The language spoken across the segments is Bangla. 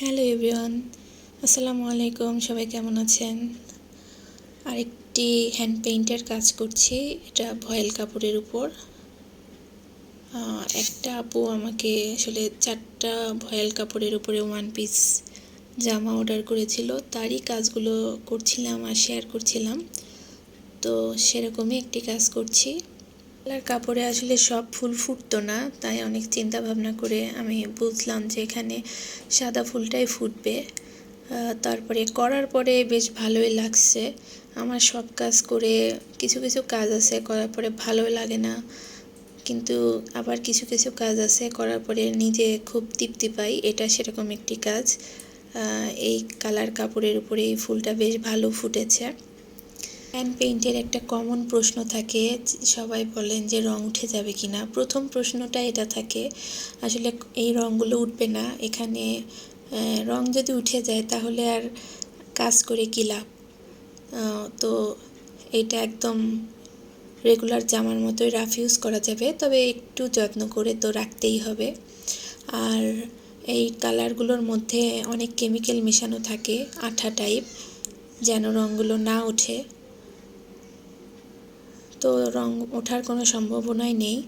হ্যালো এভরিওয়ান, আসসালামু আলাইকুম। সবাই কেমন আছেন? আরেকটি হ্যান্ড পেইন্টের কাজ করছি, এটা ভয়েল কাপড়ের উপর। একটা আপু আমাকে আসলে 4টা ভয়েল কাপড়ের উপরে ওয়ান পিস জামা অর্ডার করেছিল, তারই কাজগুলো করছিলাম আর শেয়ার করছিলাম। তো সেরকমই একটি কাজ করছি। কালার কাপড়ে আসলে সব ফুল ফুটতো না, তাই অনেক চিন্তা ভাবনা করে আমি বুঝলাম যে এখানে সাদা ফুলটাই ফুটবে। তারপরে করার পরে বেশ ভালোই লাগছে। আমার সব কাজ করে কিছু কিছু কাজ আছে করার পরে ভালোই লাগে না, কিন্তু আবার কিছু কিছু কাজ আছে করার পরে নিজে খুব তৃপ্তি পাই, এটা সেরকম একটি কাজ। এই কালার কাপড়ের উপরে এই ফুলটা বেশ ভালো ফুটেছে। হ্যান্ড পেইন্টের একটা কমন প্রশ্ন থাকে, সবাই বলেন যে রং উঠে যাবে কি না। প্রথম প্রশ্নটা এটা থাকে, আসলে এই রঙগুলো উঠবে না। এখানে রং যদি উঠে যায় তাহলে আর কাজ করে কী লাভ। তো এটা একদম রেগুলার জামার মতোই রাফ ইউজ করা যাবে, তবে একটু যত্ন করে তো রাখতেই হবে। আর এই কালারগুলোর মধ্যে অনেক কেমিক্যাল মেশানো থাকে, আঠা টাইপ, যেন রঙগুলো না ওঠে। তো রং ওঠার কোনো সম্ভাবনাই নেই।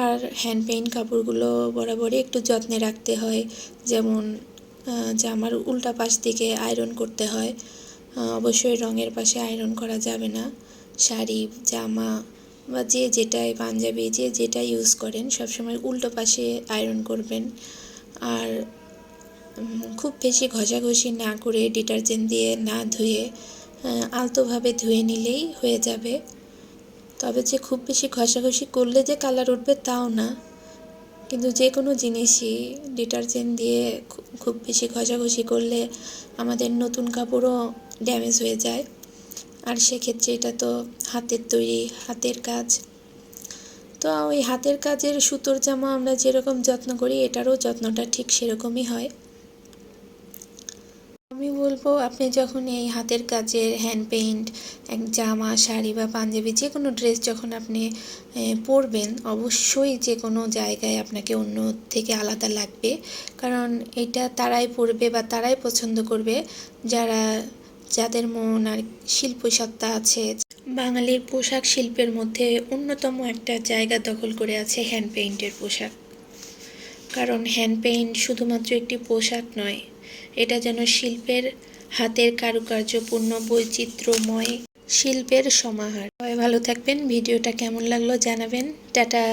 আর হ্যান্ড পেইন্ট কাপড়গুলো বরাবরই একটু যত্নে রাখতে হয়, যেমন জামার উল্টা পাশ দিকে আয়রন করতে হয়। অবশ্যই রঙের পাশে আয়রন করা যাবে না। শাড়ি, জামা বা যে যেটাই, পাঞ্জাবি যে যেটা ইউজ করেন সবসময় উল্টো পাশে আয়রন করবেন। আর খুব বেশি ঘষাঘষি না করে ডিটারজেন্ট দিয়ে না ধুয়ে আলতোভাবে ধুয়ে নিলেই হয়ে যাবে। তবে যে খুব বেশি ঘষাঘষি করলে যে কালার উঠবে তাও না, কিন্তু যে কোনো জিনিসই ডিটারজেন্ট দিয়ে খুব বেশি ঘষাঘষি করলে আমাদের নতুন কাপড়ও ড্যামেজ হয়ে যায়। আর সেক্ষেত্রে এটা তো হাতের তৈরি, হাতের কাজ। তো ওই হাতের কাজের সুতোর জামা আমরা যেরকম যত্ন করি, এটারও যত্নটা ঠিক সেরকমই হয়। আমি বলবো, আপনি যখন এই হাতের কাজের হ্যান্ড পেইন্ট এক জামা, শাড়ি বা পাঞ্জাবি যে কোনো ড্রেস যখন আপনি পরবেন, অবশ্যই যে কোনো জায়গায় আপনাকে অন্য থেকে আলাদা লাগবে। কারণ এটা তারাই পরবে বা তারাই পছন্দ করবে যাদের মন আর শিল্পসত্তা আছে। বাঙালির পোশাক শিল্পের মধ্যে অন্যতম একটা জায়গা দখল করে আছে হ্যান্ড পেইন্টের পোশাক। কারণ হ্যান্ড পেইন্ট শুধুমাত্র একটি পোশাক নয়, এটা যেন শিল্পের, হাতের কারুকার্যপূর্ণ বৈচিত্র্যময় শিল্পের সমাহার। সবাই ভালো থাকবেন। ভিডিওটা কেমন লাগলো জানাবেন। টাটা।